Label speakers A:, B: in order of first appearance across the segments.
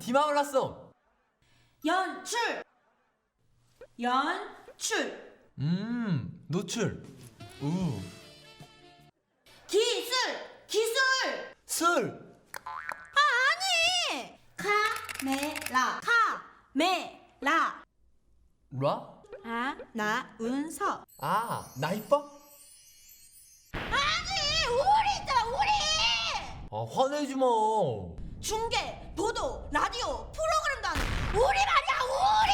A: 디마 올랐어.
B: 연출.
A: 노출. 우.
B: 기술.
A: 술.
B: 아니. 카메라.
A: 라?
B: 아나운서.
A: 아, 나 이뻐?
B: 아니, 우리 있잖아, 우리.
A: 아, 화내지 마.
B: 중계, 보도, 라디오, 프로그램도 하는 우리 말이야, 우리.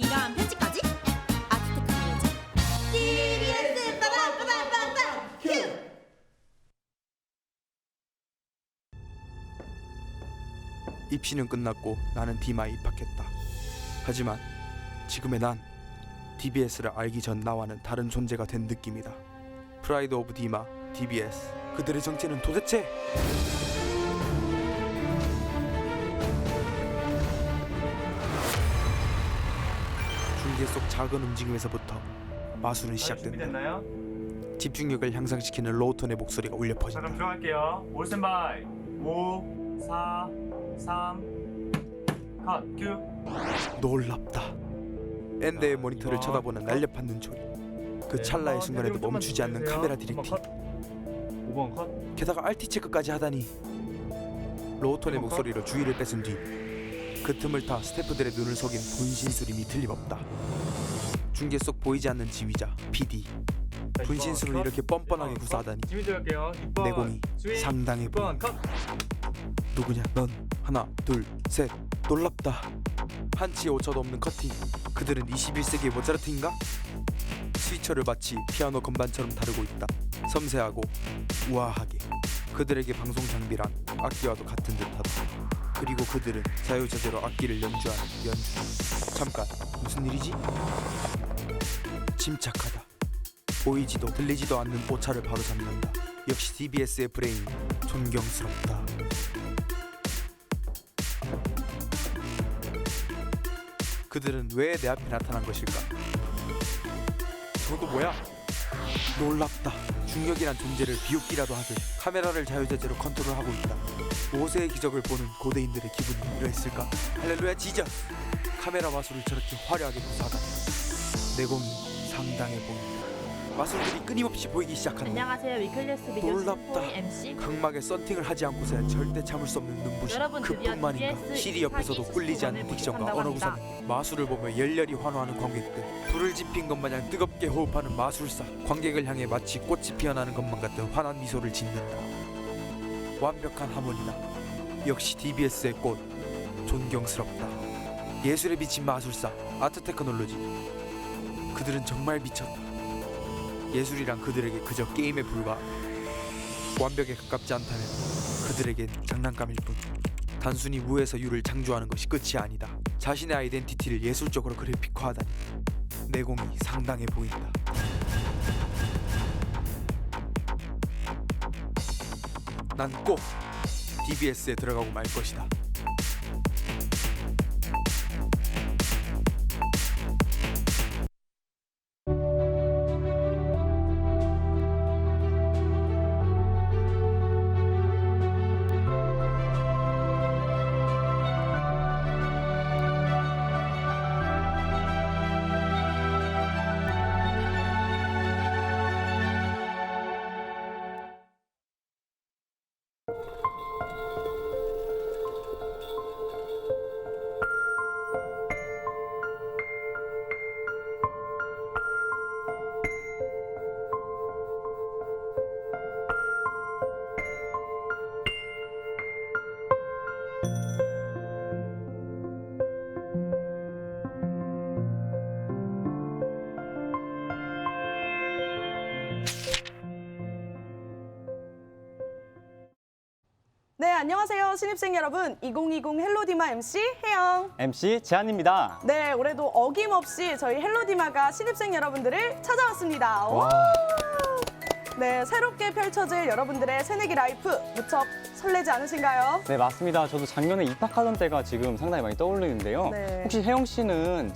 B: 이러한 편집까지 아트테크놀로지 TBS 빠밤빠밤빠밤 큐.
C: 입시는 끝났고 나는 디마에 입학했다. 하지만 지금의 난 DBS를 알기 전 나와는 다른 존재가 된 느낌이다. 프라이드 오브 디마, DBS. 그들의 정체는 도대체? 중계 속 작은 움직임에서부터 마술은 시작된다.
D: 준비됐나요?
C: 집중력을 향상시키는 로우톤의 목소리가 울려
D: 자,
C: 퍼진다.
D: 그럼 들어갈게요. 올 스탠바이. 5, 4, 3, 컷, 큐.
C: 놀랍다. 엔드의 모니터를 쳐다보는 날렵한 눈초리. 그 찰나의 순간에도 멈추지 않는 카메라 디렉팅.
D: 5번 컷.
C: 게다가 RT 체크까지 하다니. 로우톤의 목소리로 주의를 뺏은 뒤 그 틈을 타 스태프들의 눈을 속인 분신술임이 틀림없다. 중계 속 보이지 않는 지휘자 PD. 분신술을 이렇게 뻔뻔하게 구사하다니.
D: 지휘 들어갈게요. 6번.
C: 내공이 상당해
D: 6번
C: 보인다.
D: 컷.
C: 누구냐 넌. 하나 둘 셋. 놀랍다. 한치의 오차도 없는 커팅. 그들은 21세기의 모차르트인가? 스위처를 마치 피아노 건반처럼 다루고 있다. 섬세하고 우아하게. 그들에게 방송 장비란 악기와도 같은 듯하다. 그리고 그들은 자유자재로 악기를 연주하는 연주. 잠깐, 무슨 일이지? 침착하다. 보이지도 들리지도 않는 오차를 바로잡는다. 역시 DBS의 브레인. 존경스럽다. 그들은 왜 내 앞에 나타난 것일까? 저거 뭐야? 놀랍다. 중력이란 존재를 비웃기라도 하듯 카메라를 자유자재로 컨트롤하고 있다. 모세의 기적을 보는 고대인들의 기분이 이러했을까? 할렐루야 지저스! 카메라 마술을 저렇게 화려하게 구사하다. 내공이 상당해 보인다. 마술들이 끊임없이 보이기 시작한다.
E: 안녕하세요. 위클리스 비디오
C: 놀랍다.
E: 스포의 MC
C: 각막에 썬팅을 하지 않고서야 절대 참을 수 없는 눈부심.
E: 여러분, 드디어
C: 그뿐만인가
E: DBS
C: 시리 옆에서도 꿀리지 않는 딕션과 언어 구사. 마술을 보며 열렬히 환호하는 관객들. 불을 지핀 것 마냥 뜨겁게 호흡하는 마술사. 관객을 향해 마치 꽃이 피어나는 것만 같은 환한 미소를 짓는다. 완벽한 하모니다. 역시 DBS의 꽃. 존경스럽다. 예술에 비친 마술사. 아트 테크놀로지. 그들은 정말 미쳤다. 예술이란 그들에게 그저 게임에 불과. 완벽에 가깝지 않다면 그들에겐 장난감일 뿐. 단순히 무에서 유를 창조하는 것이 끝이 아니다. 자신의 아이덴티티를 예술적으로 그래픽화하다니. 내공이 상당해 보인다. 난 꼭 DBS에 들어가고 말 것이다.
F: 네, 안녕하세요. 신입생 여러분. 2020 헬로디마 MC 혜영.
G: MC 제한입니다.
F: 네, 올해도 어김없이 저희 헬로디마가 신입생 여러분들을 찾아왔습니다.
G: 와.
F: 네, 새롭게 펼쳐질 여러분들의 새내기 라이프 무척 설레지 않으신가요?
G: 네, 맞습니다. 저도 작년에 입학하던 때가 지금 상당히 많이 떠오르는데요.
F: 네.
G: 혹시 혜영 씨는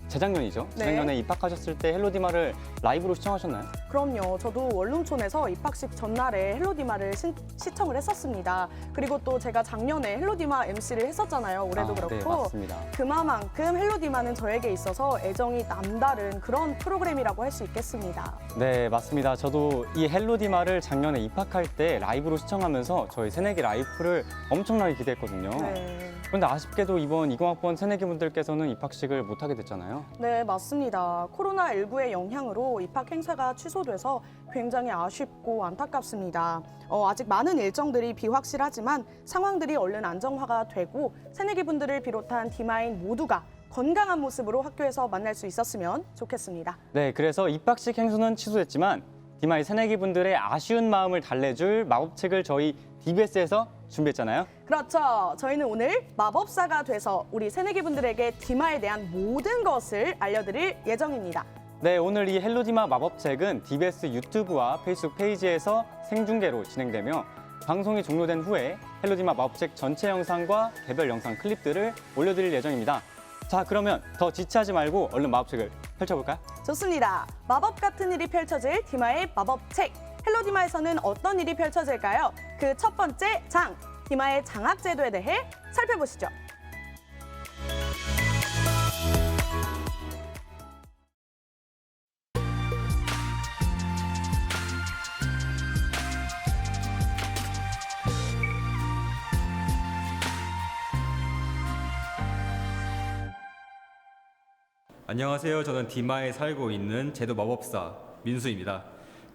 G: 재작년이죠?
F: 네.
G: 재작년에 입학하셨을 때 헬로디마를 라이브로 시청하셨나요?
F: 그럼요. 저도 원룸촌에서 입학식 전날에 헬로디마를 시청을 했었습니다. 그리고 또 제가 작년에 헬로디마 MC를 했었잖아요. 올해도
G: 네,
F: 그렇고.
G: 맞습니다.
F: 그만큼 헬로디마는 저에게 있어서 애정이 남다른 그런 프로그램이라고 할 수 있겠습니다.
G: 네, 맞습니다. 저도 이 헬로디마를 작년에 입학할 때 라이브로 시청하면서 저희 새내기 라이프를 엄청나게 기대했거든요.
F: 네.
G: 그런데 아쉽게도 이번 20학번 새내기분들께서는 입학식을 못하게 됐잖아요.
F: 네, 맞습니다. 코로나19의 영향으로 입학 행사가 취소돼서 굉장히 아쉽고 안타깝습니다. 아직 많은 일정들이 비확실하지만 상황들이 얼른 안정화가 되고 새내기 분들을 비롯한 디마인 모두가 건강한 모습으로 학교에서 만날 수 있었으면 좋겠습니다.
G: 네, 그래서 입학식 행사는 취소됐지만 디마이 새내기분들의 아쉬운 마음을 달래줄 마법책을 저희 DBS에서 준비했잖아요.
F: 그렇죠. 저희는 오늘 마법사가 돼서 우리 새내기 분들에게 디마에 대한 모든 것을 알려드릴 예정입니다.
G: 네, 오늘 이 헬로디마 마법책은 DBS 유튜브와 페이스북 페이지에서 생중계로 진행되며 방송이 종료된 후에 헬로디마 마법책 전체 영상과 개별 영상 클립들을 올려드릴 예정입니다. 자, 그러면 더 지체하지 말고 얼른 마법책을 펼쳐볼까요?
F: 좋습니다. 마법 같은 일이 펼쳐질 디마의 마법책. 헬로디마에서는 어떤 일이 펼쳐질까요? 그 첫 번째 장, 디마의 장학제도에 대해 살펴보시죠.
H: 안녕하세요. 저는 디마에 살고 있는 제도 마법사 민수입니다.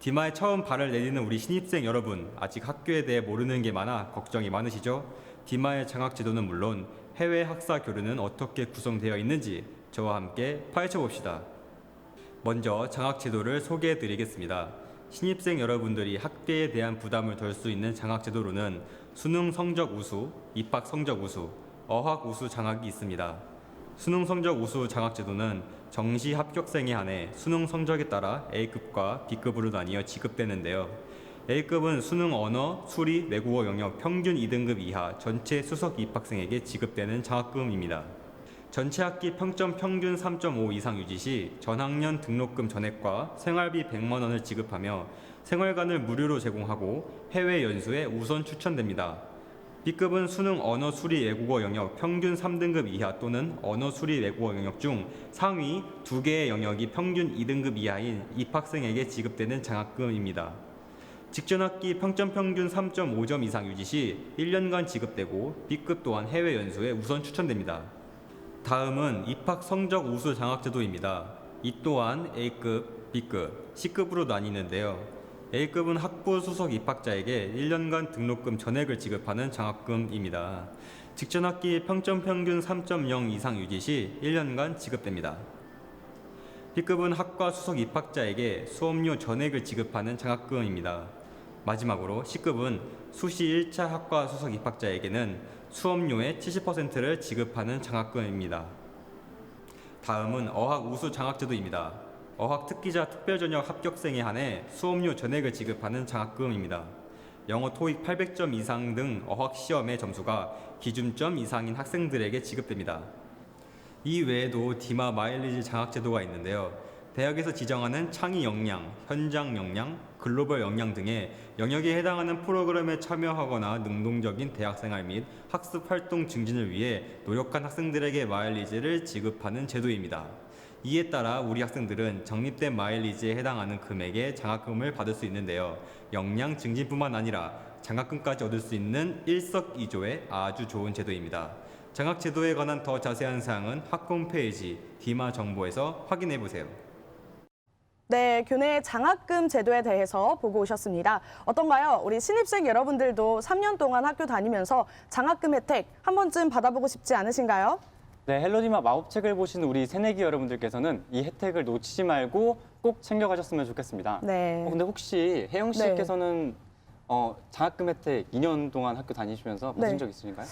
H: 디마에 처음 발을 내디는 우리 신입생 여러분, 아직 학교에 대해 모르는 게 많아 걱정이 많으시죠? 디마의 장학제도는 물론 해외 학사 교류는 어떻게 구성되어 있는지 저와 함께 파헤쳐 봅시다. 먼저 장학제도를 소개해 드리겠습니다. 신입생 여러분들이 학비에 대한 부담을 덜 수 있는 장학제도로는 수능 성적 우수, 입학 성적 우수, 어학 우수 장학이 있습니다. 수능 성적 우수 장학제도는 정시 합격생에 한해 수능 성적에 따라 A급과 B급으로 나뉘어 지급되는데요. A급은 수능 언어, 수리, 외국어 영역 평균 2등급 이하 전체 수석 입학생에게 지급되는 장학금입니다. 전체 학기 평점 평균 3.5 이상 유지 시 전학년 등록금 전액과 생활비 100만 원을 지급하며 생활관을 무료로 제공하고 해외 연수에 우선 추천됩니다. B급은 수능 언어 수리 외국어 영역 평균 3등급 이하 또는 언어 수리 외국어 영역 중 상위 2개의 영역이 평균 2등급 이하인 입학생에게 지급되는 장학금입니다. 직전 학기 평점 평균 3.5점 이상 유지 시 1년간 지급되고 B급 또한 해외 연수에 우선 추천됩니다. 다음은 입학 성적 우수 장학제도입니다. 이 또한 A급, B급, C급으로 나뉘는데요. A급은 학부 수석 입학자에게 1년간 등록금 전액을 지급하는 장학금입니다. 직전 학기 평점 평균 3.0 이상 유지 시 1년간 지급됩니다. B급은 학과 수석 입학자에게 수업료 전액을 지급하는 장학금입니다. 마지막으로 C급은 수시 1차 학과 수석 입학자에게는 수업료의 70%를 지급하는 장학금입니다. 다음은 어학 우수 장학제도입니다. 어학 특기자 특별전형 합격생에 한해 수업료 전액을 지급하는 장학금입니다. 영어 토익 800점 이상 등 어학 시험의 점수가 기준점 이상인 학생들에게 지급됩니다. 이 외에도 디마 마일리지 장학제도가 있는데요. 대학에서 지정하는 창의 역량, 현장 역량, 글로벌 역량 등의 영역에 해당하는 프로그램에 참여하거나 능동적인 대학생활 및 학습 활동 증진을 위해 노력한 학생들에게 마일리지를 지급하는 제도입니다. 이에 따라 우리 학생들은 적립된 마일리지에 해당하는 금액의 장학금을 받을 수 있는데요. 역량 증진뿐만 아니라 장학금까지 얻을 수 있는 일석이조의 아주 좋은 제도입니다. 장학제도에 관한 더 자세한 사항은 학교 홈페이지 디마 정보에서 확인해 보세요.
F: 네, 교내 장학금 제도에 대해서 보고 오셨습니다. 어떤가요? 우리 신입생 여러분들도 3년 동안 학교 다니면서 장학금 혜택 한 번쯤 받아보고 싶지 않으신가요?
G: 네, 헬로디마 마법책을 보신 우리 새내기 여러분들께서는 이 혜택을 놓치지 말고 꼭 챙겨가셨으면 좋겠습니다.
F: 네.
G: 근데 혹시 혜영 씨께서는 장학금 혜택 2년 동안 학교 다니시면서 받으신
F: 네.
G: 적 있으신가요?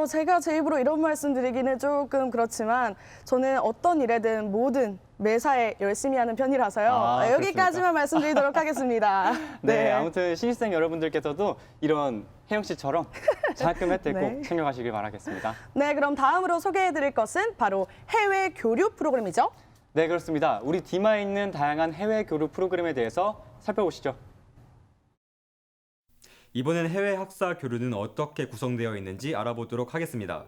F: 제가 제 입으로 이런 말씀 드리기는 조금 그렇지만 저는 어떤 일에든 뭐든 매사에 열심히 하는 편이라서요.
G: 아,
F: 여기까지만 말씀드리도록 하겠습니다.
G: 네, 아무튼 신입생 여러분들께서도 이런 혜영 씨처럼 장학금 혜택
F: 네.
G: 꼭 챙겨가시길 바라겠습니다.
F: 네, 그럼 다음으로 소개해드릴 것은 바로 해외 교류 프로그램이죠.
G: 네, 그렇습니다. 우리 디마에 있는 다양한 해외 교류 프로그램에 대해서 살펴보시죠.
H: 이번엔 해외 학사 교류는 어떻게 구성되어 있는지 알아보도록 하겠습니다.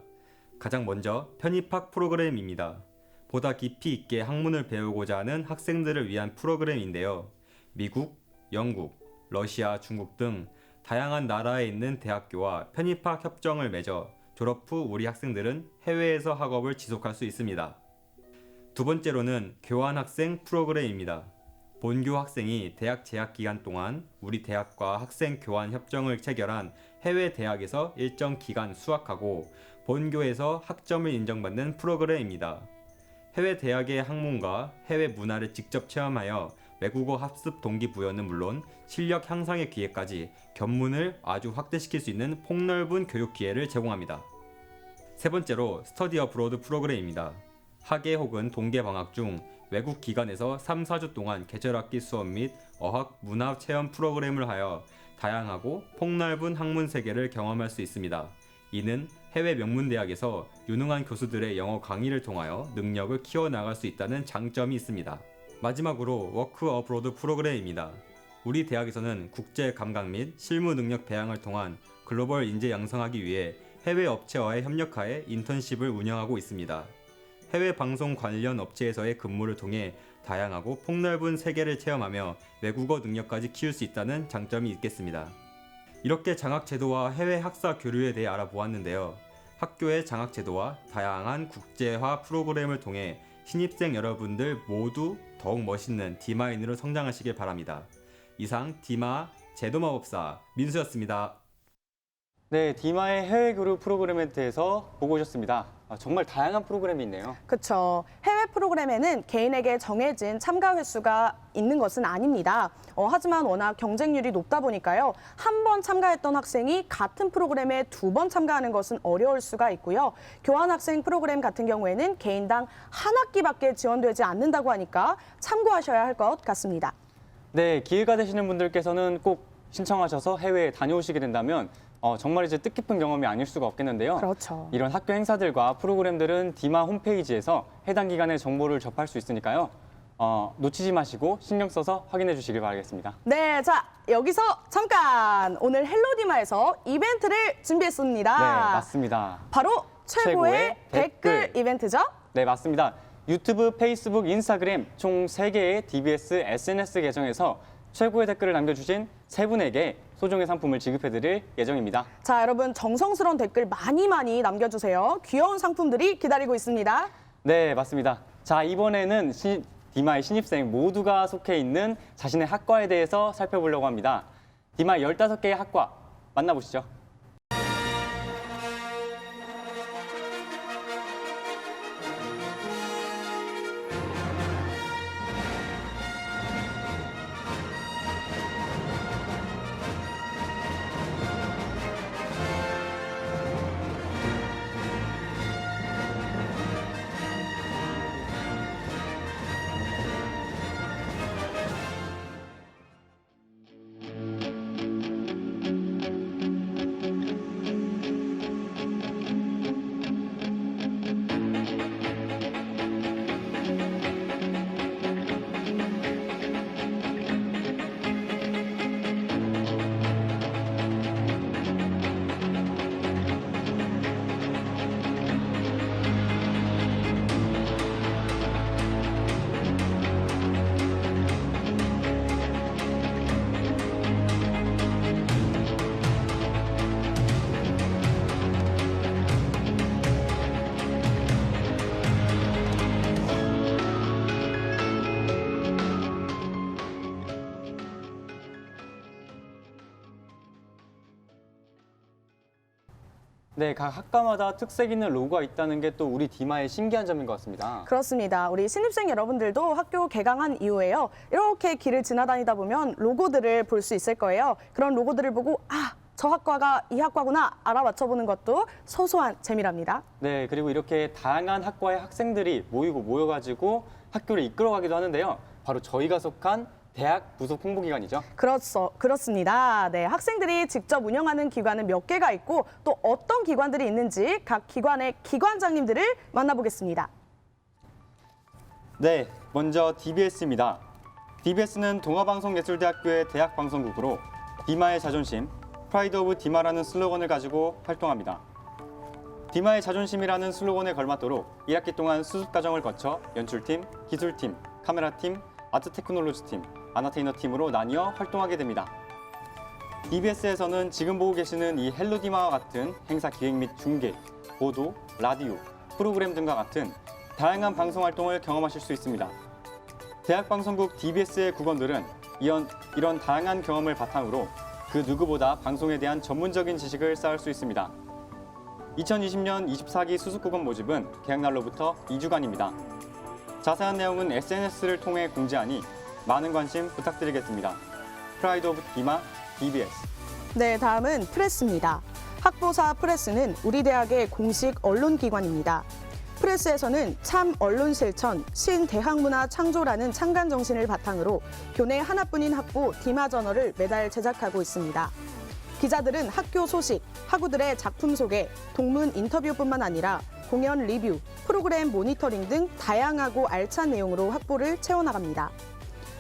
H: 가장 먼저 편입학 프로그램입니다. 보다 깊이 있게 학문을 배우고자 하는 학생들을 위한 프로그램인데요. 미국, 영국, 러시아, 중국 등 다양한 나라에 있는 대학교와 편입학 협정을 맺어 졸업 후 우리 학생들은 해외에서 학업을 지속할 수 있습니다. 두 번째로는 교환학생 프로그램입니다. 본교 학생이 대학 재학 기간 동안 우리 대학과 학생 교환 협정을 체결한 해외 대학에서 일정 기간 수학하고 본교에서 학점을 인정받는 프로그램입니다. 해외 대학의 학문과 해외 문화를 직접 체험하여 외국어 학습 동기부여는 물론 실력 향상의 기회까지 견문을 아주 확대시킬 수 있는 폭넓은 교육 기회를 제공합니다. 세 번째로 스터디 어브로드 프로그램입니다. 학예 혹은 동계 방학 중 외국 기관에서 3, 4주 동안 계절학기 수업 및 어학, 문화 체험 프로그램을 하여 다양하고 폭넓은 학문 세계를 경험할 수 있습니다. 이는 해외 명문대학에서 유능한 교수들의 영어 강의를 통하여 능력을 키워나갈 수 있다는 장점이 있습니다. 마지막으로 워크 어브로드 프로그램입니다. 우리 대학에서는 국제 감각 및 실무 능력 배양을 통한 글로벌 인재 양성하기 위해 해외 업체와의 협력하에 인턴십을 운영하고 있습니다. 해외 방송 관련 업체에서의 근무를 통해 다양하고 폭넓은 세계를 체험하며 외국어 능력까지 키울 수 있다는 장점이 있겠습니다. 이렇게 장학제도와 해외 학사 교류에 대해 알아보았는데요. 학교의 장학제도와 다양한 국제화 프로그램을 통해 신입생 여러분들 모두 더욱 멋있는 디마인으로 성장하시길 바랍니다. 이상 디마 제도마법사 민수였습니다.
G: 네, 디마의 해외 교류 프로그램에 대해서 보고 오셨습니다. 정말 다양한 프로그램이 있네요.
F: 그렇죠. 해외 프로그램에는 개인에게 정해진 참가 횟수가 있는 것은 아닙니다. 하지만 워낙 경쟁률이 높다 보니까요. 한 번 참가했던 학생이 같은 프로그램에 2번 참가하는 것은 어려울 수가 있고요. 교환학생 프로그램 같은 경우에는 개인당 한 학기밖에 지원되지 않는다고 하니까 참고하셔야 할 것 같습니다.
G: 네, 기회가 되시는 분들께서는 꼭 신청하셔서 해외에 다녀오시게 된다면 정말 이제 뜻깊은 경험이 아닐 수가 없겠는데요.
F: 그렇죠.
G: 이런 학교 행사들과 프로그램들은 디마 홈페이지에서 해당 기관의 정보를 접할 수 있으니까요. 놓치지 마시고 신경 써서 확인해 주시길 바라겠습니다.
F: 네, 자 여기서 잠깐 오늘 헬로디마에서 이벤트를 준비했습니다.
G: 네, 맞습니다.
F: 바로 최고의 댓글 이벤트죠?
G: 네, 맞습니다. 유튜브, 페이스북, 인스타그램 총 3개의 DBS SNS 계정에서 최고의 댓글을 남겨주신 3분에게 소정의 상품을 지급해드릴 예정입니다.
F: 자, 여러분 정성스러운 댓글 많이 남겨주세요. 귀여운 상품들이 기다리고 있습니다.
G: 네, 맞습니다. 자, 이번에는 디마의 신입생 모두가 속해 있는 자신의 학과에 대해서 살펴보려고 합니다. 디마 15개의 학과 만나보시죠. 네, 각 학과마다 특색 있는 로고가 있다는 게 또 우리 디마의 신기한 점인 것 같습니다.
F: 그렇습니다. 우리 신입생 여러분들도 학교 개강한 이후에요. 이렇게 길을 지나다니다 보면 로고들을 볼 수 있을 거예요. 그런 로고들을 보고 저 학과가 이 학과구나 알아맞혀보는 것도 소소한 재미랍니다.
G: 네, 그리고 이렇게 다양한 학과의 학생들이 모여가지고 학교를 이끌어가기도 하는데요. 바로 저희가 속한 대학 부속 홍보기관이죠.
F: 그렇습니다. 네, 학생들이 직접 운영하는 기관은 몇 개가 있고 또 어떤 기관들이 있는지 각 기관의 기관장님들을 만나보겠습니다.
G: 네, 먼저 DBS입니다. DBS는 동아방송예술대학교의 대학방송국으로 디마의 자존심, 프라이드 오브 디마라는 슬로건을 가지고 활동합니다. 디마의 자존심이라는 슬로건에 걸맞도록 1학기 동안 수습 과정을 거쳐 연출팀, 기술팀, 카메라팀, 아트 테크놀로지팀, 아나테이너팀으로 나뉘어 활동하게 됩니다. DBS에서는 지금 보고 계시는 이 헬로디마와 같은 행사 기획 및 중계, 보도, 라디오, 프로그램 등과 같은 다양한 방송 활동을 경험하실 수 있습니다. 대학방송국 DBS의 국원들은 이런 다양한 경험을 바탕으로 그 누구보다 방송에 대한 전문적인 지식을 쌓을 수 있습니다. 2020년 24기 수습국원 모집은 개학날로부터 2주간입니다. 자세한 내용은 SNS를 통해 공지하니 많은 관심 부탁드리겠습니다. 프라이드 오브 디마 DBS.
F: 네, 다음은 프레스입니다. 학보사 프레스는 우리 대학의 공식 언론기관입니다. 프레스에서는 참 언론 실천, 신대학문화 창조라는 창간 정신을 바탕으로 교내 하나뿐인 학부 디마 저널을 매달 제작하고 있습니다. 기자들은 학교 소식, 학우들의 작품 소개, 동문 인터뷰뿐만 아니라 공연 리뷰, 프로그램 모니터링 등 다양하고 알찬 내용으로 학보를 채워나갑니다.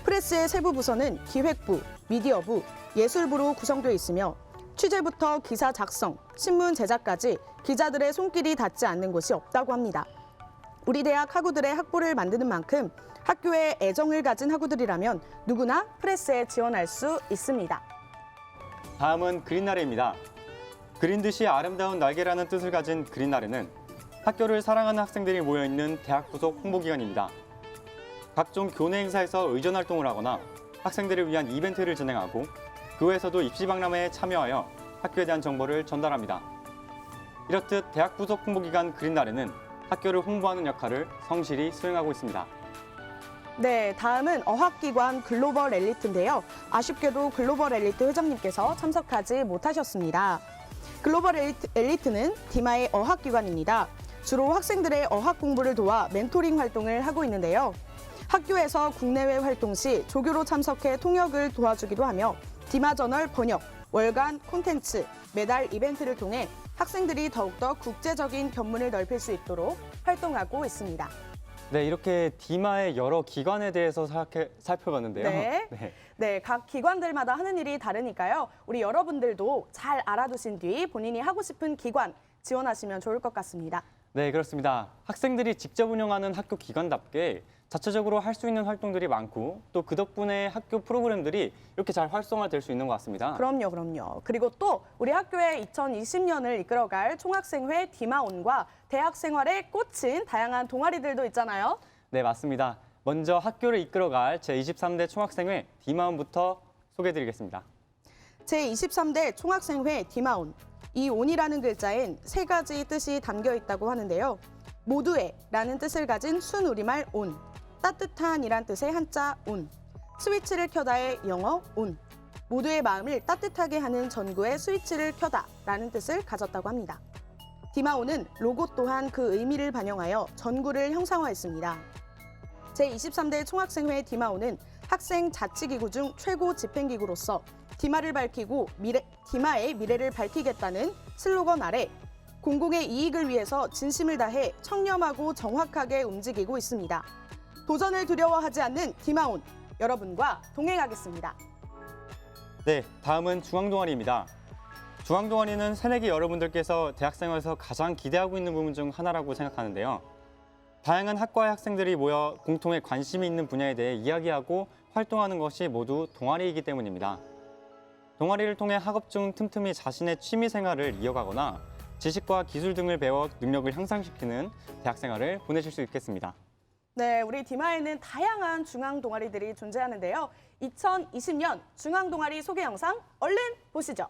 F: 프레스의 세부 부서는 기획부, 미디어부, 예술부로 구성되어 있으며 취재부터 기사 작성, 신문 제작까지 기자들의 손길이 닿지 않는 곳이 없다고 합니다. 우리 대학 학우들의 학보를 만드는 만큼 학교에 애정을 가진 학우들이라면 누구나 프레스에 지원할 수 있습니다.
G: 다음은 그린나래입니다. 그린 듯이 아름다운 날개라는 뜻을 가진 그린나래는 학교를 사랑하는 학생들이 모여있는 대학 부속 홍보기관입니다. 각종 교내 행사에서 의전 활동을 하거나 학생들을 위한 이벤트를 진행하고 교회에서도 입시박람회에 참여하여 학교에 대한 정보를 전달합니다. 이렇듯 대학 부속 홍보기관 그린나래는 학교를 홍보하는 역할을 성실히 수행하고 있습니다.
F: 네, 다음은 어학기관 글로벌 엘리트인데요. 아쉽게도 글로벌 엘리트 회장님께서 참석하지 못하셨습니다. 글로벌 엘리트는 디마의 어학기관입니다. 주로 학생들의 어학 공부를 도와 멘토링 활동을 하고 있는데요. 학교에서 국내외 활동 시 조교로 참석해 통역을 도와주기도 하며 디마 저널 번역, 월간 콘텐츠, 매달 이벤트를 통해 학생들이 더욱더 국제적인 견문을 넓힐 수 있도록 활동하고 있습니다.
G: 네, 이렇게 디마의 여러 기관에 대해서 살펴봤는데요.
F: 네, 각 기관들마다 하는 일이 다르니까요. 우리 여러분들도 잘 알아두신 뒤 본인이 하고 싶은 기관 지원하시면 좋을 것 같습니다.
G: 네, 그렇습니다. 학생들이 직접 운영하는 학교 기관답게 자체적으로 할 수 있는 활동들이 많고 또 그 덕분에 학교 프로그램들이 이렇게 잘 활성화될 수 있는 것 같습니다.
F: 그럼요. 그리고 또 우리 학교의 2020년을 이끌어갈 총학생회 디마온과 대학 생활에 꽂힌 다양한 동아리들도 있잖아요.
G: 네, 맞습니다. 먼저 학교를 이끌어갈 제23대 총학생회 디마온부터 소개해드리겠습니다.
F: 제23대 총학생회 디마온. 이 온이라는 글자엔 세 가지 뜻이 담겨 있다고 하는데요. 모두의라는 뜻을 가진 순우리말 온, 따뜻한이란 뜻의 한자 온, 스위치를 켜다의 영어 온, 모두의 마음을 따뜻하게 하는 전구의 스위치를 켜다라는 뜻을 가졌다고 합니다. 디마온은 로고 또한 그 의미를 반영하여 전구를 형상화했습니다. 제23대 총학생회 디마온은 학생 자치기구 중 최고 집행기구로서 디마를 밝히고 디마의 미래를 밝히겠다는 슬로건 아래 공공의 이익을 위해서 진심을 다해 청렴하고 정확하게 움직이고 있습니다. 도전을 두려워하지 않는 디마온, 여러분과 동행하겠습니다.
G: 네, 다음은 중앙동아리입니다. 중앙동아리는 새내기 여러분들께서 대학생활에서 가장 기대하고 있는 부분 중 하나라고 생각하는데요. 다양한 학과의 학생들이 모여 공통의 관심이 있는 분야에 대해 이야기하고 활동하는 것이 모두 동아리이기 때문입니다. 동아리를 통해 학업 중 틈틈이 자신의 취미 생활을 이어가거나 지식과 기술 등을 배워 능력을 향상시키는 대학생활을 보내실 수 있겠습니다.
F: 네, 우리 디마에는 다양한 중앙 동아리들이 존재하는데요. 2020년 중앙 동아리 소개 영상 얼른 보시죠.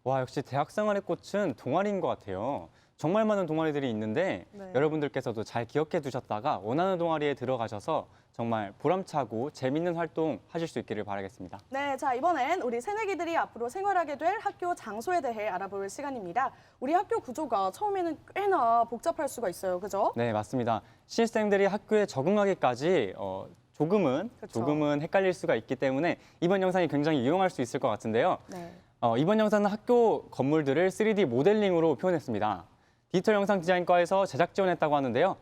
G: 와, 역시 대학생활의 꽃은 동아리인 것 같아요. 정말 많은 동아리들이 있는데
F: 네.
G: 여러분들께서도 잘 기억해 두셨다가 원하는 동아리에 들어가셔서 정말 보람차고 재밌는 활동 하실 수 있기를 바라겠습니다.
F: 네, 자 이번엔 우리 새내기들이 앞으로 생활하게 될 학교 장소에 대해 알아볼 시간입니다. 우리 학교 구조가 처음에는 꽤나 복잡할 수가 있어요, 그죠?
G: 네, 맞습니다. 신입생들이 학교에 적응하기까지
F: 그쵸.
G: 조금은 헷갈릴 수가 있기 때문에 이번 영상이 굉장히 유용할 수 있을 것 같은데요.
F: 네.
G: 이번 영상은 학교 건물들을 3D 모델링으로 표현했습니다. 디지털 영상 디자인과에서 제작 지원했다고 하는데요.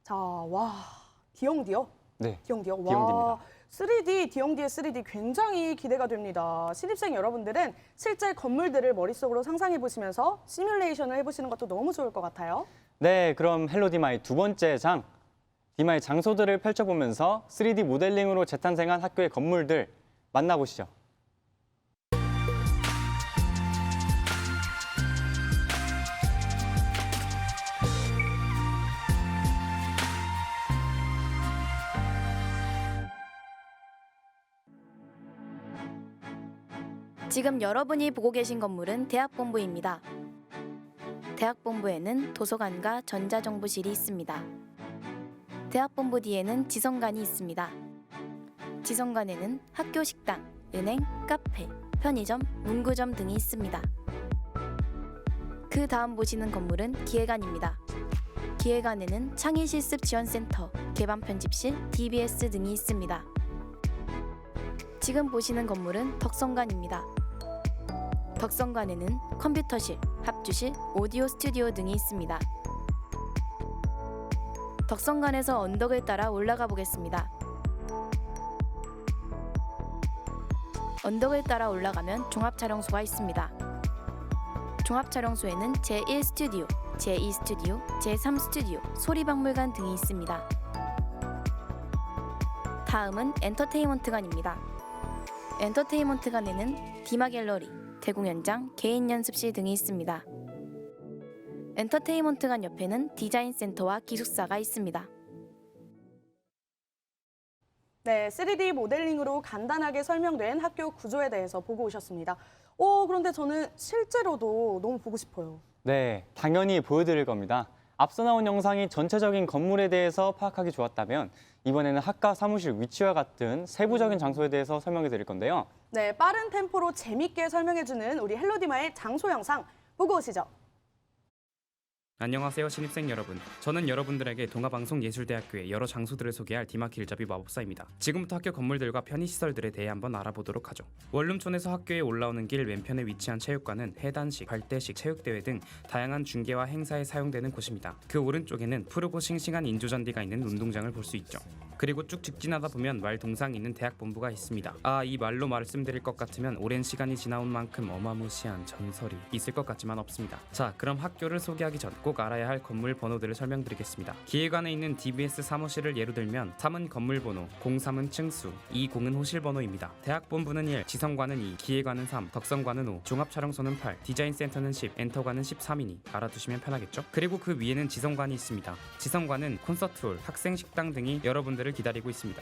F: 자, 와, 디형디요?
G: 네,
F: 디형디요?
G: 디형디입니다.
F: 와, 3D, 디형디의 3D 굉장히 기대가 됩니다. 신입생 여러분들은 실제 건물들을 머릿속으로 상상해 보시면서 시뮬레이션을 해보시는 것도 너무 좋을 것 같아요.
G: 네, 그럼 헬로 디마의 두 번째 장, 디마의 장소들을 펼쳐보면서 3D 모델링으로 재탄생한 학교의 건물들 만나보시죠.
I: 지금 여러분이 보고 계신 건물은 대학본부입니다. 대학본부에는 도서관과 전자정보실이 있습니다. 대학본부 뒤에는 지성관이 있습니다. 지성관에는 학교 식당, 은행, 카페, 편의점, 문구점 등이 있습니다. 그 다음 보시는 건물은 기획안입니다. 기획안에는 창의실습지원센터, 개방편집실, DBS 등이 있습니다. 지금 보시는 건물은 덕성관입니다. 덕성관에는 컴퓨터실, 합주실, 오디오 스튜디오 등이 있습니다. 덕성관에서 언덕을 따라 올라가 보겠습니다. 언덕을 따라 올라가면 종합촬영소가 있습니다. 종합촬영소에는 제1 스튜디오, 제2 스튜디오, 제3 스튜디오, 소리박물관 등이 있습니다. 다음은 엔터테인먼트관입니다. 엔터테인먼트관에는 디마 갤러리, 대공연장, 개인 연습실 등이 있습니다. 엔터테인먼트관 옆에는 디자인 센터와 기숙사가 있습니다.
F: 네, 3D 모델링으로 간단하게 설명된 학교 구조에 대해서 보고 오셨습니다. 그런데 저는 실제로도 너무 보고 싶어요.
G: 네, 당연히 보여드릴 겁니다. 앞서 나온 영상이 전체적인 건물에 대해서 파악하기 좋았다면 이번에는 학과 사무실 위치와 같은 세부적인 장소에 대해서 설명해 드릴 건데요.
F: 네, 빠른 템포로 재밌게 설명해주는 우리 헬로디마의 장소 영상 보고 오시죠.
J: 안녕하세요 신입생 여러분. 저는 여러분들에게 동아방송예술대학교의 여러 장소들을 소개할 디마 길잡이 마법사입니다. 지금부터 학교 건물들과 편의시설들에 대해 한번 알아보도록 하죠. 원룸촌에서 학교에 올라오는 길 왼편에 위치한 체육관은 해단식, 발대식, 체육대회 등 다양한 중계와 행사에 사용되는 곳입니다. 그 오른쪽에는 푸르고 싱싱한 인조잔디가 있는 운동장을 볼 수 있죠. 그리고 쭉 직진하다 보면 말 동상이 있는 대학본부가 있습니다. 이 말로 말씀드릴 것 같으면 오랜 시간이 지나온 만큼 어마무시한 전설이 있을 것 같지만 없습니다. 자, 그럼 학교를 소개하기 전 꼭 알아야 할 건물 번호들을 설명드리겠습니다. 기획안에 있는 DBS 사무실을 예로 들면 3은 건물 번호, 03은 층수, 20은 호실 번호입니다. 대학본부는 1, 지성관은 2, 기획안은 3, 덕성관은 5, 종합촬영소는 8, 디자인센터는 10, 엔터관은 13이니 알아두시면 편하겠죠? 그리고 그 위에는 지성관이 있습니다. 지성관은 콘서트홀, 학생식당 등이 여러분들을 기다리고 있습니다.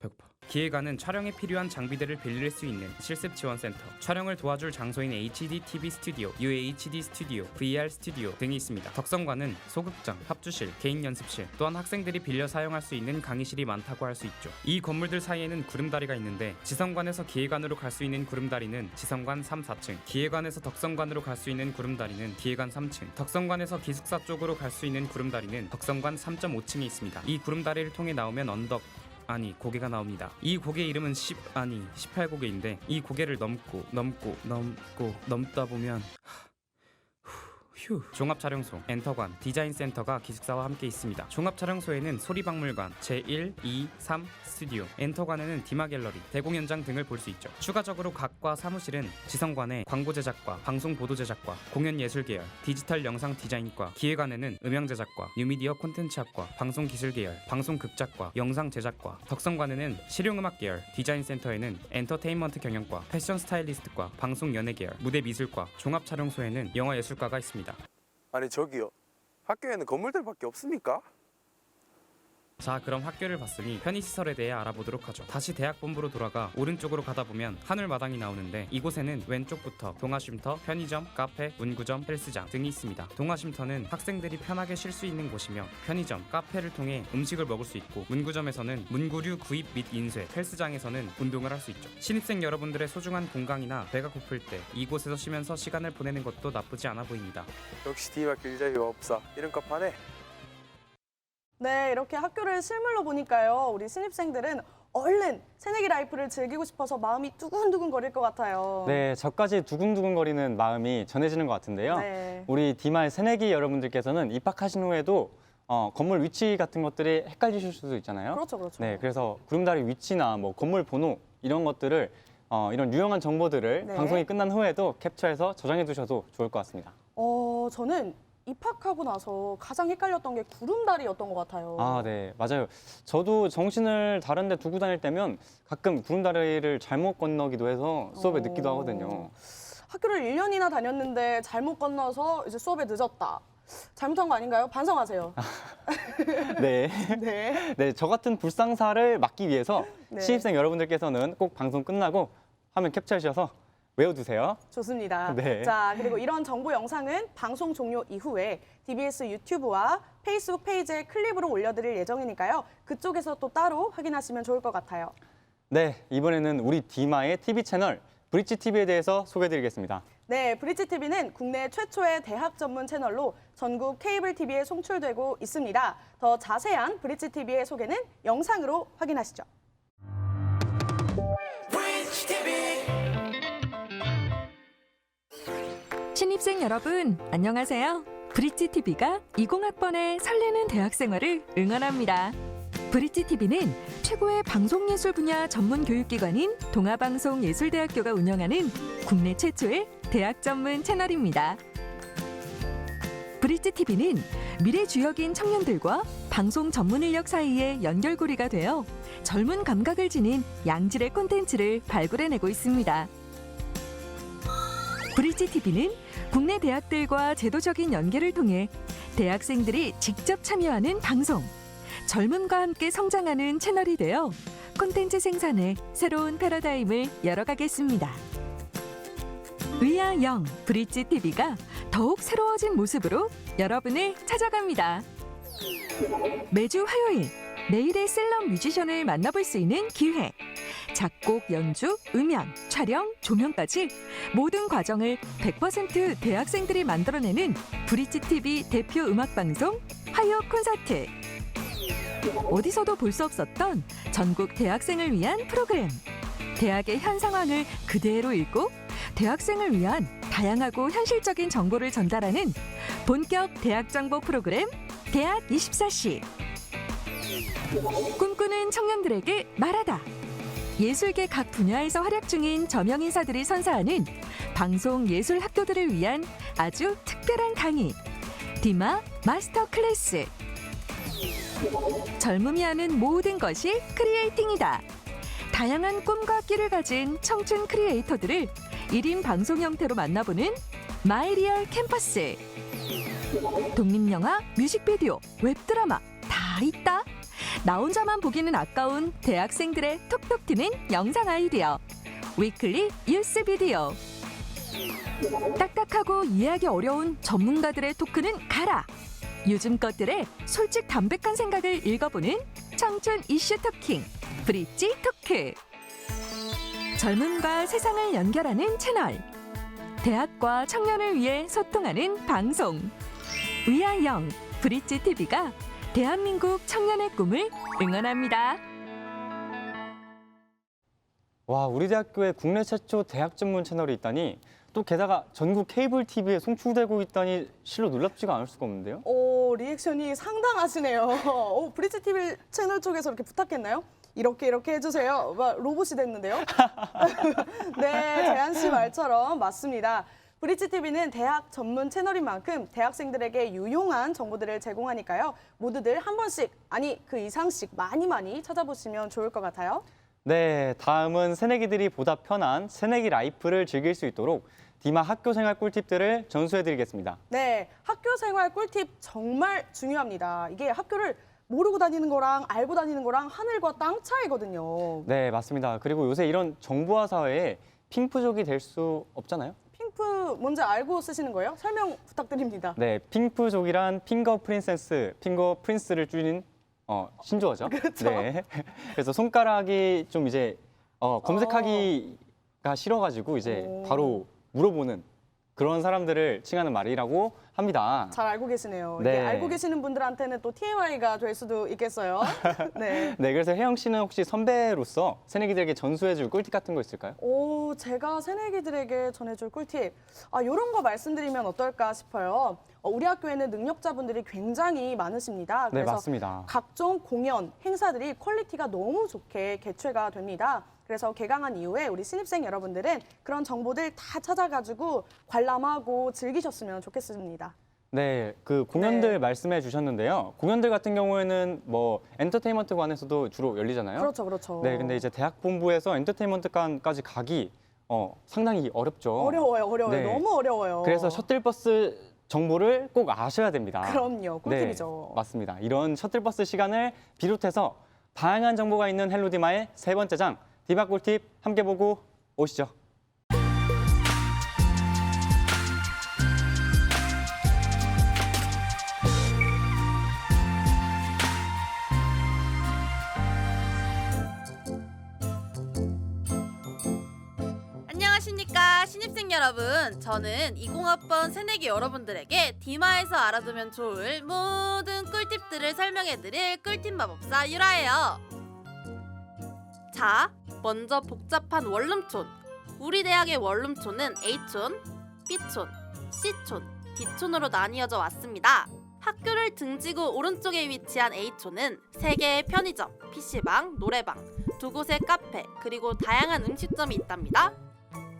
J: 배고파. 기획안은 촬영에 필요한 장비들을 빌릴 수 있는 실습지원센터, 촬영을 도와줄 장소인 HD TV 스튜디오, UHD 스튜디오, VR 스튜디오 등이 있습니다. 덕성관은 소극장, 합주실, 개인 연습실, 또한 학생들이 빌려 사용할 수 있는 강의실이 많다고 할 수 있죠. 이 건물들 사이에는 구름다리가 있는데 지성관에서 기획안으로 갈 수 있는 구름다리는 지성관 3, 4층, 기획안에서 덕성관으로 갈 수 있는 구름다리는 기획안 3층, 덕성관에서 기숙사 쪽으로 갈 수 있는 구름다리는 덕성관 3.5층에 있습니다. 이 구름다리를 통해 나오면 고개가 나옵니다. 이 고개 이름은 18고개인데 이 고개를 넘다 보면 종합촬영소, 엔터관, 디자인센터가 기숙사와 함께 있습니다. 종합촬영소에는 소리박물관, 제1, 2, 3 스튜디오, 엔터관에는 디마갤러리, 대공연장 등을 볼 수 있죠. 추가적으로 각과 사무실은 지성관에 광고 제작과 방송 보도 제작과 공연 예술 계열, 디지털 영상 디자인과, 기획안에는 음향 제작과, 뉴미디어 콘텐츠학과, 방송 기술 계열, 방송 극작과, 영상 제작과, 덕성관에는 실용음악 계열, 디자인센터에는 엔터테인먼트 경영과, 패션 스타일리스트과, 방송 연예 계열, 무대 미술과, 종합촬영소에는 영화 예술과가 있습니다.
C: 아니 저기요, 학교에는 건물들밖에 없습니까?
J: 자, 그럼 학교를 봤으니 편의시설에 대해 알아보도록 하죠. 다시 대학 본부로 돌아가 오른쪽으로 가다 보면 하늘마당이 나오는데 이곳에는 왼쪽부터 동아쉼터, 편의점, 카페, 문구점, 헬스장 등이 있습니다. 동아쉼터는 학생들이 편하게 쉴 수 있는 곳이며 편의점, 카페를 통해 음식을 먹을 수 있고 문구점에서는 문구류 구입 및 인쇄, 헬스장에서는 운동을 할 수 있죠. 신입생 여러분들의 소중한 공강이나 배가 고플 때 이곳에서 쉬면서 시간을 보내는 것도 나쁘지 않아 보입니다.
C: 역시 디마 길잡이 마법사 이름값 하네.
F: 네, 이렇게 학교를 실물로 보니까요. 우리 신입생들은 얼른 새내기 라이프를 즐기고 싶어서 마음이 두근두근 거릴 것 같아요.
G: 네, 저까지 두근두근거리는 마음이 전해지는 것 같은데요.
F: 네.
G: 우리 디마의 새내기 여러분들께서는 입학하신 후에도 건물 위치 같은 것들이 헷갈리실 수도 있잖아요.
F: 그렇죠, 그렇죠.
G: 네, 그래서 구름다리 위치나 뭐 건물 번호 이런 것들을 이런 유용한 정보들을
F: 네.
G: 방송이 끝난 후에도 캡처해서 저장해 두셔도 좋을 것 같습니다.
F: 저는 입학하고 나서 가장 헷갈렸던 게 구름다리였던 것 같아요.
G: 아, 네, 맞아요. 저도 정신을 다른 데 두고 다닐 때면 가끔 구름다리를 잘못 건너기도 해서 수업에 늦기도 하거든요.
F: 학교를 1년이나 다녔는데 잘못 건너서 이제 수업에 늦었다. 잘못한 거 아닌가요? 반성하세요.
G: 네.
F: 네.
G: 네, 저 같은 불상사를 막기 위해서
F: 네.
G: 신입생 여러분들께서는 꼭 방송 끝나고 화면 캡처하셔서 외워두세요.
F: 좋습니다.
G: 네.
F: 자, 그리고 이런 정보 영상은 방송 종료 이후에 TBS 유튜브와 페이스북 페이지에 클립으로 올려드릴 예정이니까요. 그쪽에서 또 따로 확인하시면 좋을 것 같아요.
G: 네, 이번에는 우리 디마의 TV 채널 브릿지 TV에 대해서 소개해드리겠습니다.
F: 네, 브릿지 TV는 국내 최초의 대학 전문 채널로 전국 케이블 TV에 송출되고 있습니다. 더 자세한 브릿지 TV의 소개는 영상으로 확인하시죠.
K: 신입생 여러분, 안녕하세요. 브릿지 TV가 20학번의 설레는 대학 생활을 응원합니다. 브릿지 TV는 최고의 방송예술 분야 전문 교육기관인 동아방송예술대학교가 운영하는 국내 최초의 대학 전문 채널입니다. 브릿지 TV는 미래 주역인 청년들과 방송 전문 인력 사이의 연결고리가 되어 젊은 감각을 지닌 양질의 콘텐츠를 발굴해내고 있습니다. 브릿지 TV는 국내 대학들과 제도적인 연계를 통해 대학생들이 직접 참여하는 방송, 젊음과 함께 성장하는 채널이 되어 콘텐츠 생산에 새로운 패러다임을 열어가겠습니다. 의아 영 브릿지 TV가 더욱 새로워진 모습으로 여러분을 찾아갑니다. 매주 화요일, 내일의 셀럽 뮤지션을 만나볼 수 있는 기회. 작곡, 연주, 음향, 촬영, 조명까지 모든 과정을 100% 대학생들이 만들어내는 브릿지 TV 대표 음악방송 화요 콘서트. 어디서도 볼 수 없었던 전국 대학생을 위한 프로그램. 대학의 현 상황을 그대로 읽고 대학생을 위한 다양하고 현실적인 정보를 전달하는 본격 대학 정보 프로그램 대학 24시. 꿈꾸는 청년들에게 말하다. 예술계 각 분야에서 활약 중인 저명 인사들이 선사하는 방송 예술 학교들을 위한 아주 특별한 강의. 디마 마스터 클래스. 젊음이 하는 모든 것이 크리에이팅이다. 다양한 꿈과 끼를 가진 청춘 크리에이터들을 1인 방송 형태로 만나보는 마이리얼 캠퍼스. 독립영화, 뮤직비디오, 웹드라마 다 있다. 나 혼자만 보기는 아까운 대학생들의 톡톡 튀는 영상 아이디어. 위클리 뉴스 비디오. 딱딱하고 이해하기 어려운 전문가들의 토크는 가라. 요즘 것들의 솔직 담백한 생각을 읽어보는 청춘 이슈 토킹 브릿지 토크. 젊음과 세상을 연결하는 채널. 대학과 청년을 위해 소통하는 방송. 위아영 브릿지 TV가 대한민국 청년의 꿈을 응원합니다.
G: 와, 우리 대학교에 국내 최초 대학 전문 채널이 있다니, 또 게다가 전국 케이블 TV에 송출되고 있다니 실로 놀랍지가 않을 수가 없는데요.
F: 오, 리액션이 상당하시네요. 브릿지 TV 채널 쪽에서 이렇게 부탁했나요? 이렇게 해주세요. 로봇이 됐는데요. 네, 재한 씨 말처럼 맞습니다. 브릿지 TV는 대학 전문 채널인 만큼 대학생들에게 유용한 정보들을 제공하니까요. 모두들 한 번씩, 아니 그 이상씩 많이 찾아보시면 좋을 것 같아요.
G: 네, 다음은 새내기들이 보다 편한 새내기 라이프를 즐길 수 있도록 디마 학교생활 꿀팁들을 전수해드리겠습니다.
F: 네, 학교생활 꿀팁 정말 중요합니다. 이게 학교를 모르고 다니는 거랑 알고 다니는 거랑 하늘과 땅 차이거든요.
G: 네, 맞습니다. 그리고 요새 이런 정보화 사회에 핑크족이 될 수 없잖아요.
F: 핑크 뭔지 알고 쓰시는 거예요? 설명 부탁드립니다.
G: 네, 핑크족이란 핑거 프린세스, 핑거 프린스를 줄인 신조어죠.
F: 그렇죠.
G: 네. 그래서 손가락이 좀 이제 검색하기가 싫어가지고 이제
F: 오.
G: 바로 물어보는 그런 사람들을 칭하는 말이라고 합니다.
F: 잘 알고 계시네요.
G: 네.
F: 이게 알고 계시는 분들한테는 또 TMI가 될 수도 있겠어요. 네.
G: 네, 그래서 혜영 씨는 혹시 선배로서 새내기들에게 전수해줄 꿀팁 같은 거 있을까요?
F: 제가 새내기들에게 전해줄 꿀팁. 이런 거 말씀드리면 어떨까 싶어요. 우리 학교에는 능력자분들이 굉장히 많으십니다.
G: 네,
F: 그래서
G: 맞습니다.
F: 각종 공연, 행사들이 퀄리티가 너무 좋게 개최가 됩니다. 그래서 개강한 이후에 우리 신입생 여러분들은 그런 정보들 다 찾아가지고 관람하고 즐기셨으면 좋겠습니다.
G: 네, 그 공연들
F: 네.
G: 말씀해 주셨는데요. 공연들 같은 경우에는 뭐 엔터테인먼트관에서도 주로 열리잖아요.
F: 그렇죠, 그렇죠.
G: 네, 근데 이제 대학 본부에서 엔터테인먼트관까지 가기 상당히 어렵죠.
F: 어려워요.
G: 네.
F: 너무 어려워요.
G: 그래서 셔틀버스 정보를 꼭 아셔야 됩니다.
F: 그럼요, 꿀팁이죠.
G: 네, 맞습니다. 이런 셔틀버스 시간을 비롯해서 다양한 정보가 있는 헬로디마의 세 번째 장 디마 꿀팁 함께 보고 오시죠.
B: 안녕하십니까 신입생 여러분. 저는 20학번 새내기 여러분들에게 디마에서 알아두면 좋을 모든 꿀팁들을 설명해드릴 꿀팁 마법사 유라예요. 자, 먼저 복잡한 원룸촌. 우리 대학의 원룸촌은 A촌, B촌, C촌, D촌으로 나뉘어져 왔습니다. 학교를 등지고 오른쪽에 위치한 A촌은 3개의 편의점, PC방, 노래방, 2곳의 카페, 그리고 다양한 음식점이 있답니다.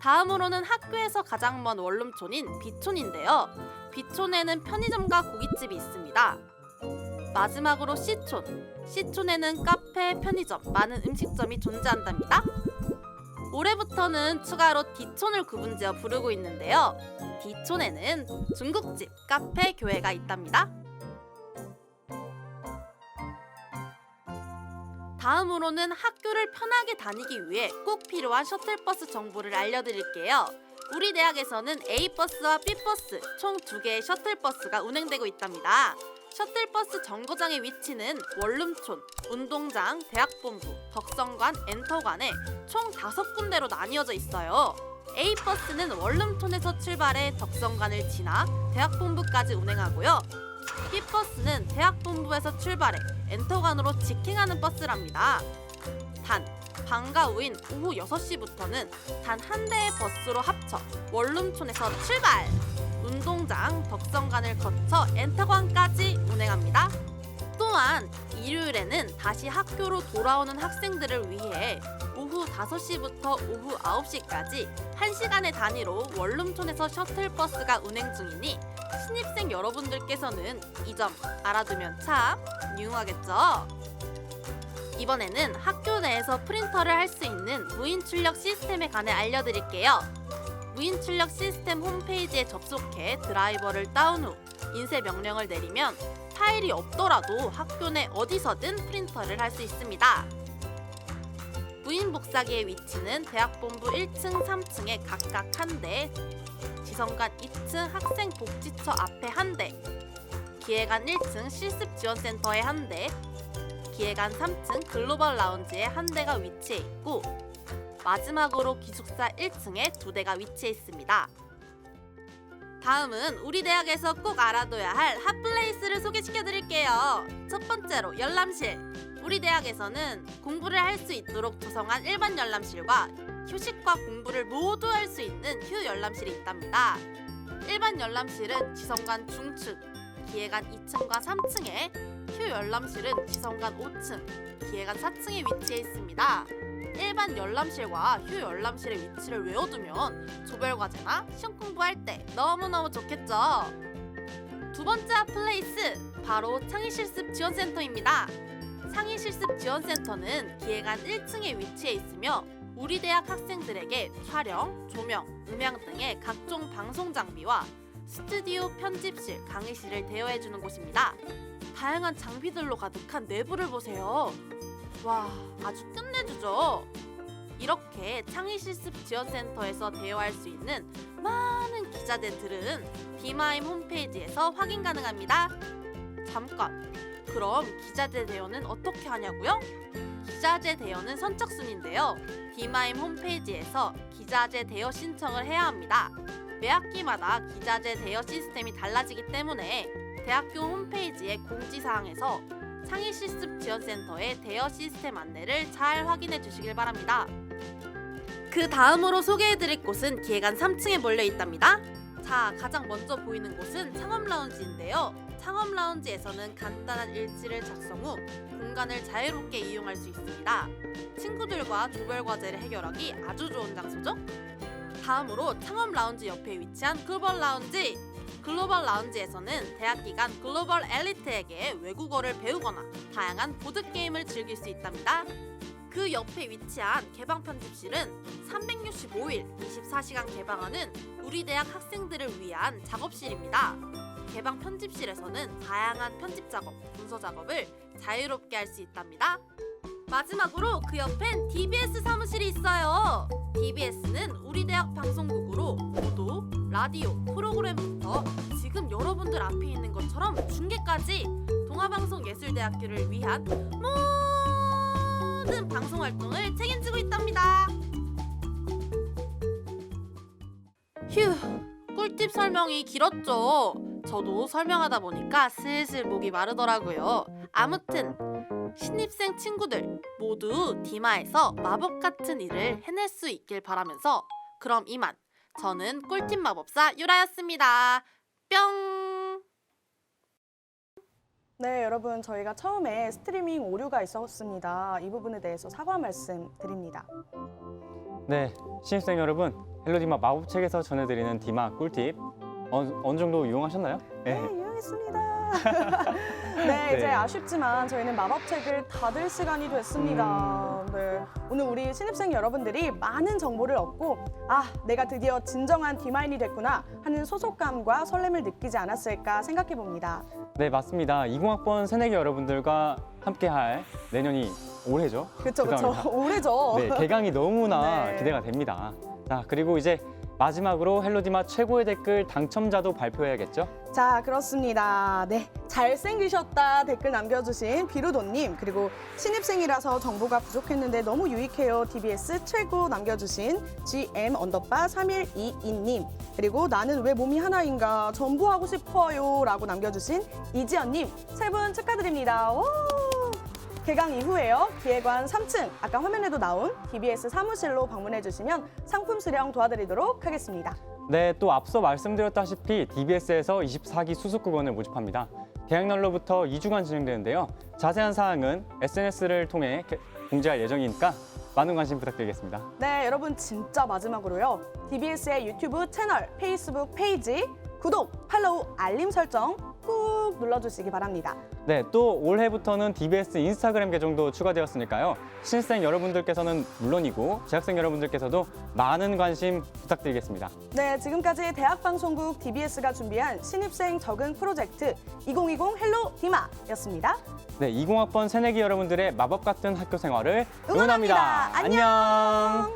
B: 다음으로는 학교에서 가장 먼 원룸촌인 B촌인데요. B촌에는 편의점과 고깃집이 있습니다. 마지막으로 C촌에는 카페, 편의점, 많은 음식점이 존재한답니다. 올해부터는 추가로 D촌을 구분지어 부르고 있는데요. D촌에는 중국집, 카페, 교회가 있답니다. 다음으로는 학교를 편하게 다니기 위해 꼭 필요한 셔틀버스 정보를 알려드릴게요. 우리 대학에서는 A버스와 B버스 총 2개의 셔틀버스가 운행되고 있답니다. 셔틀버스 정거장의 위치는 원룸촌, 운동장, 대학본부, 덕성관, 엔터관에 총 5군데로 나뉘어져 있어요. A버스는 원룸촌에서 출발해 덕성관을 지나 대학본부까지 운행하고요. B버스는 대학본부에서 출발해 엔터관으로 직행하는 버스랍니다. 단, 방과 후인 오후 6시부터는 단 한 대의 버스로 합쳐 원룸촌에서 출발! 운동장, 덕성관을 거쳐 엔터관까지 운행합니다. 또한 일요일에는 다시 학교로 돌아오는 학생들을 위해 오후 5시부터 오후 9시까지 1시간의 단위로 원룸촌에서 셔틀버스가 운행 중이니 신입생 여러분들께서는 이 점 알아두면 참 유용하겠죠? 이번에는 학교 내에서 프린터를 할 수 있는 무인 출력 시스템에 관해 알려드릴게요. 무인 출력 시스템 홈페이지에 접속해 드라이버를 다운 후 인쇄 명령을 내리면 파일이 없더라도 학교 내 어디서든 프린터를 할 수 있습니다. 무인 복사기의 위치는 대학본부 1층, 3층에 각각 한 대, 지성관 2층 학생복지처 앞에 한 대, 기획안 1층 실습지원센터에 한 대, 기획안 3층 글로벌 라운지에 한 대가 위치해 있고 마지막으로 기숙사 1층에 2대가 위치해 있습니다. 다음은 우리 대학에서 꼭 알아둬야 할 핫플레이스를 소개시켜드릴게요. 첫 번째로 열람실. 우리 대학에서는 공부를 할 수 있도록 조성한 일반 열람실과 휴식과 공부를 모두 할 수 있는 휴열람실이 있답니다. 일반 열람실은 지성관 중층, 기획안 2층과 3층에, 휴열람실은 지성관 5층, 기획안 4층에 위치해 있습니다. 일반 열람실과 휴열람실의 위치를 외워두면 조별과제나 시험 공부할 때 너무너무 좋겠죠? 두 번째 핫플레이스, 바로 창의실습지원센터입니다. 창의실습지원센터는 기획안 1층에 위치해 있으며 우리 대학 학생들에게 촬영, 조명, 음향 등의 각종 방송 장비와 스튜디오, 편집실, 강의실을 대여해주는 곳입니다. 다양한 장비들로 가득한 내부를 보세요. 와, 아주 끝내주죠. 이렇게 창의실습지원센터에서 대여할 수 있는 많은 기자재들은 디마임 홈페이지에서 확인 가능합니다. 잠깐, 그럼 기자재 대여는 어떻게 하냐고요? 기자재 대여는 선착순인데요. 디마임 홈페이지에서 기자재 대여 신청을 해야 합니다. 매 학기마다 기자재 대여 시스템이 달라지기 때문에 대학교 홈페이지의 공지사항에서 창의실습지원센터의 대여 시스템 안내를 잘 확인해 주시길 바랍니다. 그 다음으로 소개해드릴 곳은 기획안 3층에 몰려 있답니다. 자, 가장 먼저 보이는 곳은 창업라운지인데요. 창업라운지에서는 간단한 일지를 작성 후 공간을 자유롭게 이용할 수 있습니다. 친구들과 조별 과제를 해결하기 아주 좋은 장소죠? 다음으로 창업라운지 옆에 위치한 글로벌 라운지. 글로벌 라운지에서는 대학 기간 글로벌 엘리트에게 외국어를 배우거나 다양한 보드게임을 즐길 수 있답니다. 그 옆에 위치한 개방 편집실은 365일 24시간 개방하는 우리 대학 학생들을 위한 작업실입니다. 개방 편집실에서는 다양한 편집 작업, 문서 작업을 자유롭게 할 수 있답니다. 마지막으로 그 옆엔 DBS 사무실이 있어요. DBS는 우리 대학 방송국으로 보도, 라디오, 프로그램부터 지금 여러분들 앞에 있는 것처럼 중계까지 동아방송예술대학교를 위한 모든 방송 활동을 책임지고 있답니다. 휴, 꿀팁 설명이 길었죠. 저도 설명하다 보니까 슬슬 목이 마르더라고요. 아무튼 신입생 친구들 모두 디마에서 마법 같은 일을 해낼 수 있길 바라면서 그럼 이만, 저는 꿀팁 마법사 유라였습니다. 뿅!
F: 네, 여러분, 저희가 처음에 스트리밍 오류가 있었습니다. 이 부분에 대해서 사과 말씀 드립니다.
G: 네, 신입생 여러분, 헬로디마 마법책에서 전해드리는 디마 꿀팁 어느 정도 유용하셨나요?
F: 네, 유용했습니다. 네, 이제 아쉽지만 저희는 마법책을 닫을 시간이 됐습니다. 네, 오늘 우리 신입생 여러분들이 많은 정보를 얻고 내가 드디어 진정한 디마인이 됐구나 하는 소속감과 설렘을 느끼지 않았을까 생각해 봅니다.
G: 네, 맞습니다. 20학번 새내기 여러분들과 함께할 내년이 올해죠.
F: 그렇죠, 그렇죠. 올해죠.
G: 네, 개강이 너무나
F: 네.
G: 기대가 됩니다. 자, 그리고 이제 마지막으로 헬로디마 최고의 댓글 당첨자도 발표해야겠죠?
F: 자, 그렇습니다. 네, 잘생기셨다 댓글 남겨주신 비루도님, 그리고 신입생이라서 정보가 부족했는데 너무 유익해요 DBS 최고 남겨주신 GM_3122님, 그리고 나는 왜 몸이 하나인가 전부하고 싶어요 라고 남겨주신 이지연님, 세 분 축하드립니다. 오! 개강 이후에요. 기획관 3층, 아까 화면에도 나온 DBS 사무실로 방문해 주시면 상품 수령 도와드리도록 하겠습니다.
G: 네, 또 앞서 말씀드렸다시피 DBS에서 24기 수습국원을 모집합니다. 개학날로부터 2주간 진행되는데요. 자세한 사항은 SNS를 통해 공지할 예정이니까 많은 관심 부탁드리겠습니다.
F: 네, 여러분 진짜 마지막으로요. DBS의 유튜브 채널, 페이스북 페이지 구독, 팔로우, 알림 설정 꾹 눌러주시기 바랍니다.
G: 네, 또 올해부터는 DBS 인스타그램 계정도 추가되었으니까요. 신입생 여러분들께서는 물론이고 재학생 여러분들께서도 많은 관심 부탁드리겠습니다.
F: 네, 지금까지 대학방송국 DBS가 준비한 신입생 적응 프로젝트 2020 헬로 디마였습니다.
G: 네, 20학번 새내기 여러분들의 마법 같은 학교 생활을
F: 응원합니다.
G: 안녕.